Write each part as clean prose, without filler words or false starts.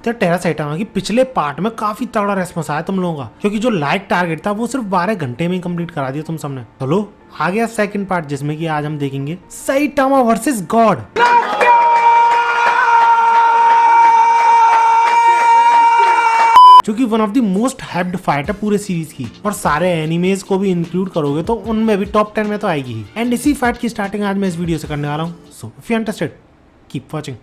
तो टेरा साइटामा की पिछले पार्ट में काफी तगड़ा रेस्पॉन्स आया तुम लोगों का, क्योंकि जो लाइक टारगेट था वो सिर्फ 12 घंटे में ही कंप्लीट करा दिया तुम सबने। चलो आ गया सेकंड पार्ट, जिसमें कि आज हम देखेंगे साइटामा वर्सेस गॉड। जो कि one of the most hyped fight है पूरे सीरीज की, और सारे एनिमेज को भी इंक्लूड करोगे तो उनमें भी टॉप 10 में तो आएगी ही। एंड इसी फाइट की स्टार्टिंग आज मैं इस वीडियो से करने वाला हूँ, so if you interested keep watching.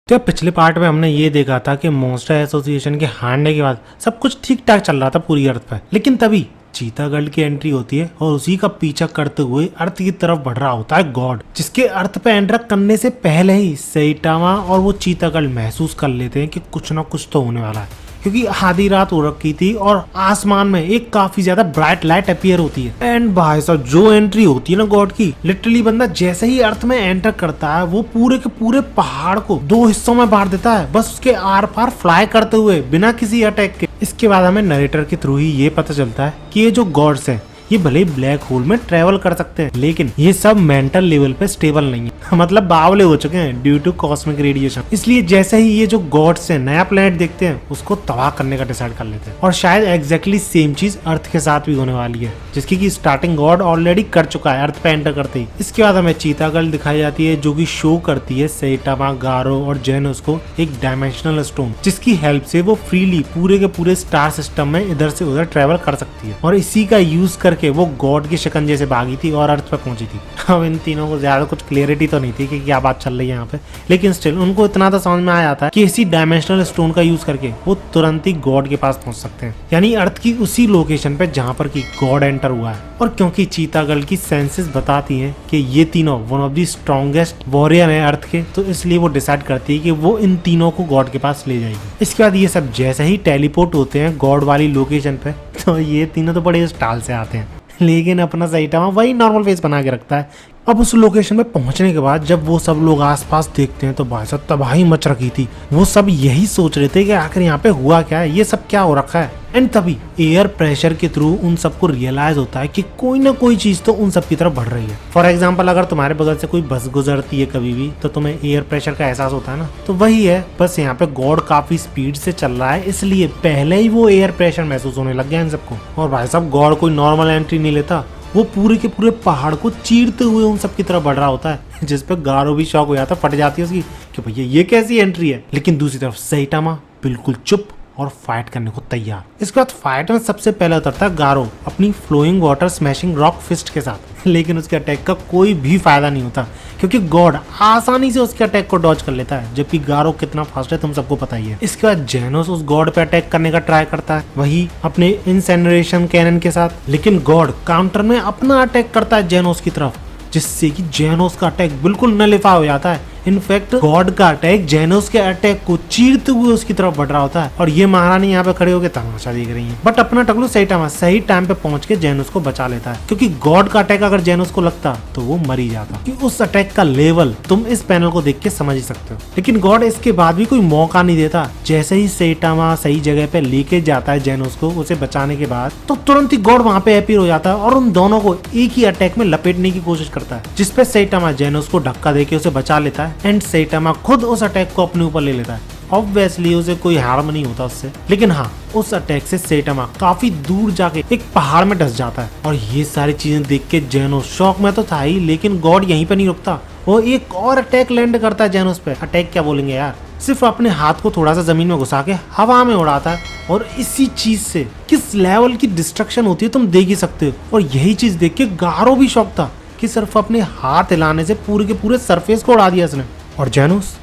तो पिछले पार्ट में हमने ये देखा था कि मॉन्स्टर एसोसिएशन के हारने के बाद सब कुछ ठीक ठाक चल रहा था पूरी अर्थ पे, लेकिन तभी चीता गर्ल की एंट्री होती है और उसी का पीछा करते हुए अर्थ की तरफ बढ़ रहा होता है गॉड, जिसके अर्थ पे एंटर करने से पहले ही सैटामा और वो चीता गर्ल महसूस कर लेते हैं कि कुछ ना कुछ तो होने वाला है, क्योंकि आधी रात हो रखी थी और आसमान में एक काफी ज्यादा ब्राइट लाइट अपीयर होती है। एंड भाई साहब जो एंट्री होती है ना गॉड की, लिटरली बंदा जैसे ही अर्थ में एंटर करता है वो पूरे के पूरे पहाड़ को 2 हिस्सों में बांट देता है, बस उसके आर पार फ्लाई करते हुए बिना किसी अटैक के। इसके बाद हमें नरेटर के थ्रू ही ये पता चलता है कि ये जो गॉड्स हैं ये भले ही ब्लैक होल में ट्रेवल कर सकते हैं, लेकिन ये सब मेंटल लेवल पे स्टेबल नहीं है, मतलब बावले हो चुके हैं ड्यू टू कॉस्मिक रेडिएशन। इसलिए जैसे ही ये जो गॉड्स हैं नया प्लेनेट देखते हैं उसको तबाह करने का डिसाइड कर लेते हैं, और शायद एग्जैक्टली सेम चीज अर्थ के साथ भी होने वाली है, जिसकी की स्टार्टिंग गॉड ऑलरेडी कर चुका है अर्थ पे एंटर करते ही। इसके बाद हमें चीता गर्ल दिखाई जाती है जो की शो करती है सैटामा, गारो और जेनोस को एक डायमेंशनल स्टोन, जिसकी हेल्प से वो फ्रीली पूरे के पूरे स्टार सिस्टम में इधर से उधर ट्रेवल कर सकती है, और इसी का यूज करके वो गॉड के शिकंजे से भागी थी और अर्थ पे पहुंची थी। अब इन तीनों को ज्यादा कुछ क्लियरिटी तो नहीं थी कि क्या बात चल रही है यहाँ पे, लेकिन स्टिल उनको इतना तो समझ में आ जाता है कि इसी डायमेंशनल स्टोन का यूज करके वो तुरंत ही गॉड के पास पहुंच सकते हैं, यानी अर्थ की उसी लोकेशन पे जहाँ पर की गॉड एंटर हुआ है। और क्योंकि चीता गर्ल की सेंसेस बताती हैं कि ये तीनों one of the strongest warrior हैं अर्थ के, तो इसलिए वो डिसाइड करती है कि वो इन तीनों को गॉड के पास ले जाएगी। इसके बाद ये सब जैसे ही टेलीपोर्ट होते हैं गॉड वाली लोकेशन पे, तो ये तीनों तो बड़े स्टाइल से आते हैं, लेकिन अपना सैटामा वही नॉर्मल फेस बना के रखता है। अब उस लोकेशन पे पहुंचने के बाद जब वो सब लोग आसपास देखते हैं तो भाई साहब तबाही मच रखी थी। वो सब यही सोच रहे थे कि आखिर यहाँ पे हुआ क्या है, ये सब क्या हो रखा है। एंड तभी एयर प्रेशर के थ्रू उन सबको रियलाइज होता है कि कोई ना कोई चीज तो उन सब की तरफ बढ़ रही है। फॉर एग्जाम्पल अगर तुम्हारे बगल से कोई बस गुजरती है कभी भी, तो तुम्हें एयर प्रेशर का एहसास होता है ना, तो वही है, बस यहाँ पे गॉड काफी स्पीड से चल रहा है, इसलिए पहले ही वो एयर प्रेशर महसूस होने लग गया इन सबको। और भाई साहब गॉड कोई नॉर्मल एंट्री नहीं लेता, वो पूरे के पूरे पहाड़ को चीरते हुए उन सब की तरफ बढ़ रहा होता है, जिसपे गारो भी शॉक हो जाता है, फट जाती है उसकी कि भैया ये कैसी एंट्री है। लेकिन दूसरी तरफ सैटामा बिल्कुल चुप और फाइट करने को तैयार। इसके बाद फाइट में सबसे पहले उतरता है गारो अपनी flowing water smashing rock fist के साथ, लेकिन उसके अटैक का कोई भी फायदा नहीं होता, क्योंकि गॉड आसानी से उसके अटैक को डॉज कर लेता है, जबकि गारो कितना फास्ट है तुम सबको पता ही है। इसके बाद जेनोस उस गॉड पे अटैक करने का ट्राई करता है, वही अपने इंसेनरेशन कैनन के साथ, लेकिन गॉड काउंटर में अपना अटैक करता है जेनोस की तरफ, जिससे कि जेनोस का अटैक बिल्कुल नलिफा हो जाता है। इनफैक्ट गॉड का अटैक जेनोस के अटैक को चीरते हुए उसकी तरफ बढ़ रहा होता है, और ये महारानी यहाँ पे खड़े होकर तमाशा देख रही है। बट अपना टकलू सैटामा सही टाइम पे पहुंच के जेनोस को बचा लेता है, क्योंकि गॉड का अटैक अगर जेनोस को लगता तो वो मर ही जाता। कि उस अटैक का लेवल तुम इस पैनल को देख के समझ ही सकते हो। लेकिन गॉड इसके बाद भी कोई मौका नहीं देता। जैसे ही सैटामा सही जगह पे लेके जाता है जेनोस को उसे बचाने के बाद, तो तुरंत ही गॉड वहाँ पे अपीयर हो जाता है और उन दोनों को एक ही अटैक में लपेटने की कोशिश करता है, जिसपे सैटामा जेनोस को धक्का देके उसे बचा लेता है, एंड सैटामा खुद उस अटैक को अपने ऊपर ले लेता है। ऑब्वियसली उसे कोई हार्म नहीं होता उससे, लेकिन हाँ उस अटैक से सैटामा काफी दूर जाके एक पहाड़ में धंस जाता है। और ये सारी चीजें देख के जेनोस शॉक में तो था ही, लेकिन गॉड यहीं पे नहीं रुकता, वो एक और अटैक लैंड करता है जेनोस पे। अटैक क्या बोलेंगे यार, सिर्फ अपने हाथ को थोड़ा सा जमीन में घुसा के हवा में उड़ाता है, और इसी चीज से किस लेवल की डिस्ट्रक्शन होती है तुम देख ही सकते हो। और यही चीज देख के गारो भी शॉक था कि सिर्फ अपने हाथ हिलाने से पूरे के पूरे सरफेस को उड़ा दिया इसने। और जेनोस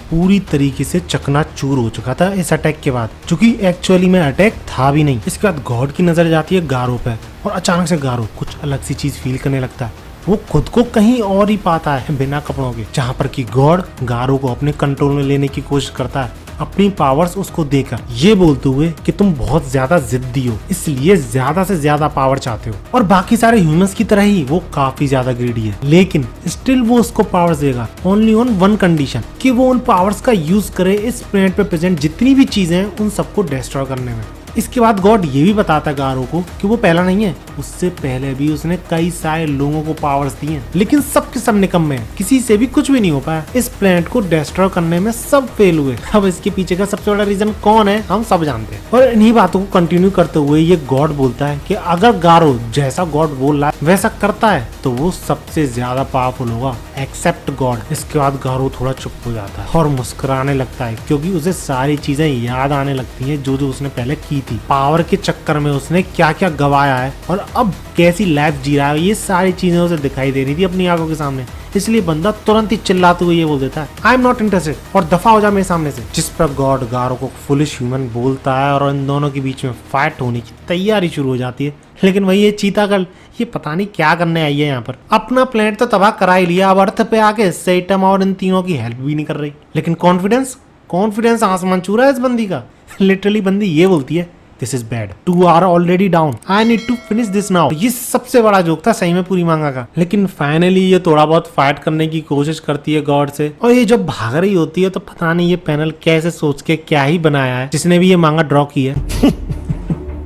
पूरी तरीके से चकनाचूर हो चुका था इस अटैक के बाद, जो कि एक्चुअली में अटैक था भी नहीं। इसके बाद गॉड की नजर जाती है गारो पे, और अचानक से गारो कुछ अलग सी चीज फील करने लगता है। वो खुद को कहीं और ही पाता है बिना कपड़ों के, जहाँ पर कि गॉड गारो को अपने कंट्रोल में लेने की कोशिश करता है, अपनी पावर्स उसको देकर, ये बोलते हुए कि तुम बहुत ज्यादा जिद्दी हो, इसलिए ज्यादा से ज्यादा पावर चाहते हो। और बाकी सारे ह्यूमंस की तरह ही वो काफी ज्यादा ग्रीडी है, लेकिन स्टिल वो उसको पावर्स देगा ओनली ऑन वन कंडीशन, कि वो उन पावर्स का यूज करे इस प्लेनेट पे प्रेजेंट जितनी भी चीजें हैं उन सबको डिस्ट्रॉय करने में। इसके बाद गॉड ये भी बताता है गारो को कि वो पहला नहीं है, उससे पहले भी उसने कई सारे लोगों को पावर्स दिए हैं, लेकिन सब के सब निकम्मे हैं, किसी से भी कुछ भी नहीं हो पाया। इस प्लेनेट को डिस्ट्रॉय करने में सब फेल हुए। अब इसके पीछे का सबसे बड़ा रीजन कौन है हम सब जानते हैं। और इन्हीं बातों को कंटिन्यू करते हुए ये गॉड बोलता है कि अगर गारो जैसा गॉड बोल रहा है वैसा करता है तो वो सबसे ज्यादा पावरफुल होगा एक्सेप्ट गॉड। इसके बाद गारो थोड़ा चुप हो जाता है और मुस्कुराने लगता है क्योंकि उसे सारी चीजें याद आने लगती हैं जो उसने पहले की थी। पावर के चक्कर में उसने क्या क्या गवाया है और अब कैसी लाइफ जी रहा है, ये सारी चीजें उसे दिखाई दे रही थी अपनी आंखों के सामने। इसलिए बंदा तुरंत ही चिल्लाते हुए ये बोल देता है आई एम नॉट इंटरेस्टेड और दफा हो जा मेरे सामने से। जिस पर गॉड गारो को फुलिश ह्यूमन बोलता है और इन दोनों के बीच में फाइट होने की तैयारी शुरू हो जाती है। लेकिन वही ये चीता गर्ल ये पता नहीं क्या करने आई है यहाँ पर। अपना प्लेनेट तो तबाह करा ही लिया, अब अर्थ पे आके सेटम और इन तीनों की हेल्प भी नहीं कर रही। लेकिन कॉन्फिडेंस आसमान छू रहा है इस बंदी का। लिटरली बंदी ये बोलती है this is bad, 2 are already down, I need to finish this now. ये सबसे बड़ा जोक था सही में पूरी मांगा का। लेकिन फाइनली ये थोड़ा बहुत फाइट करने की कोशिश करती है गॉड से, और ये जब भाग रही होती है तो पता नहीं ये पैनल कैसे सोच के क्या ही बनाया है जिसने भी ये मांगा ड्रॉ की है।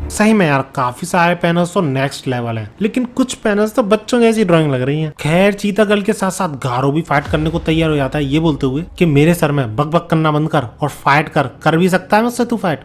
सही में यार काफी सारे पैनल्स तो नेक्स्ट लेवल हैं, लेकिन कुछ पैनल्स तो बच्चों जैसी ड्राइंग लग रही हैं। खैर चीता गर्ल के साथ साथ गारो भी फाइट करने को तैयार हो जाता है ये बोलते हुए कि मेरे सर में बक बक करना बंद कर और फाइट कर भी सकता है मुझसे तू fight.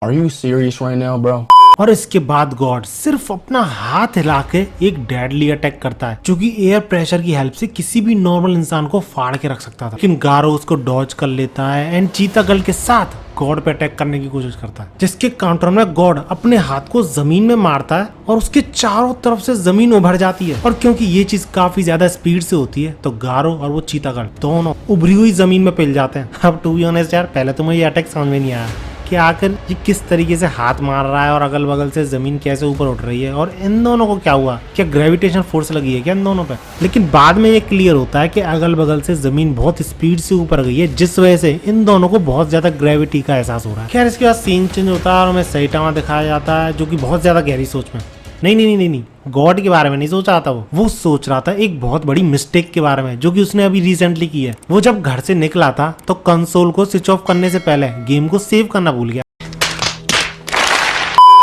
Are you serious right now, bro? और इसके बाद गॉड सिर्फ अपना हाथ हिला के एक डेडली अटैक करता है जो कि एयर प्रेशर की हेल्प से किसी भी नॉर्मल इंसान को फाड़ के रख सकता था। लेकिन गारो उसको डॉज कर लेता है एंड चीता गर्ल के साथ गॉड पे अटैक करने की कोशिश करता है, जिसके काउंटर में गॉड अपने हाथ को जमीन में मारता है और उसके चारों तरफ से जमीन उभर जाती है। और क्योंकि ये चीज काफी ज्यादा स्पीड से होती है तो गारो और वो चीता गर्ल दोनों उभरी हुई जमीन में पिल जाते हैं। अब टू बी ऑनेस्ट यार पहले तो मुझे ये अटैक समझ में नहीं आया कि आखिर ये किस तरीके से हाथ मार रहा है और अगल बगल से जमीन कैसे ऊपर उठ रही है और इन दोनों को क्या हुआ, क्या ग्रेविटेशन फोर्स लगी है क्या इन दोनों पे। लेकिन बाद में ये क्लियर होता है कि अगल बगल से जमीन बहुत स्पीड से ऊपर गई है जिस वजह से इन दोनों को बहुत ज्यादा ग्रेविटी का एहसास हो रहा है। खैर इसके बाद सीन चेंज होता है और हमें सैटामा दिखाया जाता है जो कि बहुत ज्यादा गहरी सोच में नहीं गॉड के बारे में नहीं सोच रहा था। वो सोच रहा था एक बहुत बड़ी मिस्टेक के बारे में जो कि उसने अभी रिसेंटली की है। वो जब घर से निकला था तो कंसोल को स्विच ऑफ करने से पहले गेम को सेव करना भूल गया।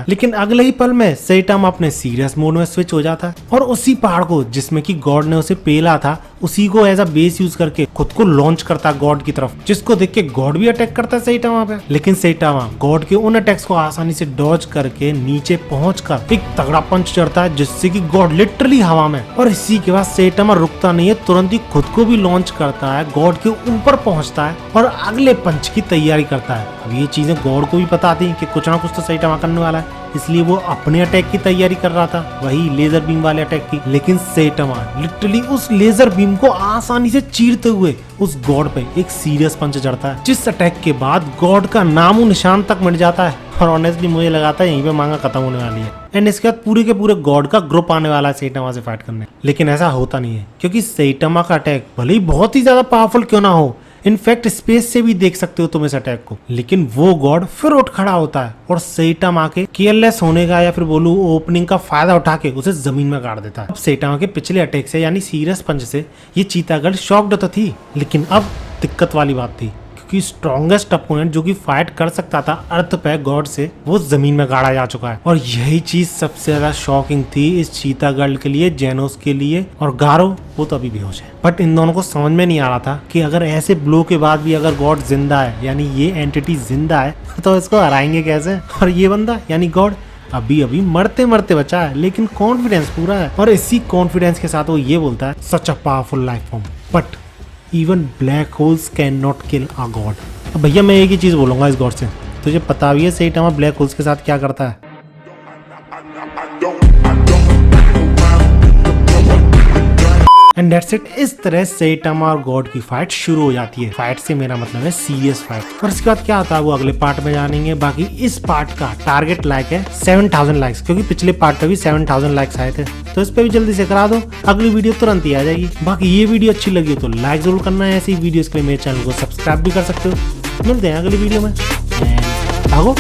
लेकिन अगले ही पल में सैटामा अपने सीरियस मोड में स्विच हो जाता है और उसी पहाड़ को जिसमें कि गॉड ने उसे पेला था उसी को एज अ बेस यूज करके खुद को लॉन्च करता है गॉड की तरफ, जिसको देख के गॉड भी अटैक करता है सैटामा पे। लेकिन सैटामा गॉड के उन अटैक्स को आसानी से डॉज करके नीचे पहुंचकर एक तगड़ा पंच चढ़ता है जिससे कि गॉड लिटरली हवा में। और इसी के बाद सैटामा रुकता नहीं है, तुरंत ही खुद को भी लॉन्च करता है, गॉड के ऊपर पहुंचता है और अगले पंच की तैयारी करता है। अब ये चीजें गॉड को भी पता थी कि कुछ ना कुछ तो सैटामा करने वाला है, इसलिए वो अपने अटैक की तैयारी कर रहा था, वही लेजर बीम वाले अटैक की। लेकिन सैटामा लिटरली उस लेजर बीम को आसानी से चीरते हुए उस गॉड पे एक सीरियस पंच चढ़ता है, जिस अटैक के बाद गॉड का नामो निशान तक मिट जाता है। और ऑनेस्टली मुझे लगा था यहीं पे मांगा खत्म होने वाली है एंड इसके बाद पूरे के पूरे गॉड का ग्रुप आने वाला है सैटामा से फाइट करने। लेकिन ऐसा होता नहीं है क्योंकि सैटामा का अटैक भले ही बहुत ही ज्यादा पावरफुल क्यों ना हो, इनफैक्ट स्पेस से भी देख सकते हो तुम इस अटैक को, लेकिन वो गॉड फिर उठ खड़ा होता है और सैटामा के केयरलेस होने का या फिर बोलूं ओपनिंग का फायदा उठा के उसे जमीन में गाड़ देता है। अब सैटामा के पिछले अटैक से यानी सीरियस पंच से ये चीता गर्ल शॉक्ड तो थी, लेकिन अब दिक्कत वाली बात थी क्योंकि स्ट्रॉन्गेस्ट अपोनेंट जो कि फाइट कर सकता था अर्थ पे गॉड से, वो जमीन में गाड़ा जा चुका है। और यही चीज सबसे ज्यादा शॉकिंग थी इस चीता गर्ल के लिए, जेनोस के लिए, और गारो वो तो अभी बेहोश है। बट इन दोनों को समझ में नहीं आ रहा था कि अगर ऐसे ब्लो के बाद भी अगर गॉड जिंदा है यानी ये एंटिटी जिंदा है तो इसको हराएंगे कैसे। और ये बंदा यानी गॉड अभी अभी मरते मरते बचा है, लेकिन कॉन्फिडेंस पूरा है। और इसी कॉन्फिडेंस के साथ वो ये बोलता है such a powerful life form but even black holes can not kill a god. अब भैया मैं एक ही चीज बोलूंगा इस गॉड से, तुझे पता भी है सैटामा ब्लैक होल्स के साथ क्या करता है। And that's it. इस तरह सैटामा और गॉड की फाइट शुरू हो जाती है। फाइट से मेरा मतलब है सीरियस फाइट। और इसके बाद क्या होता है वो अगले पार्ट में जानेंगे। बाकी इस पार्ट का टारगेट लाइक है 7000 लाइक्स, क्योंकि पिछले पार्ट पे भी 7000 लाइक्स आए थे, तो इस पे भी जल्दी से करा दो, अगली वीडियो तुरंत ही आ जाएगी। बाकी ये वीडियो अच्छी लगी हो तो लाइक जरूर करना है, ऐसी वीडियोस के लिए मेरे चैनल को सब्सक्राइब भी कर सकते हो। मिलते हैं अगली वीडियो में, भागो।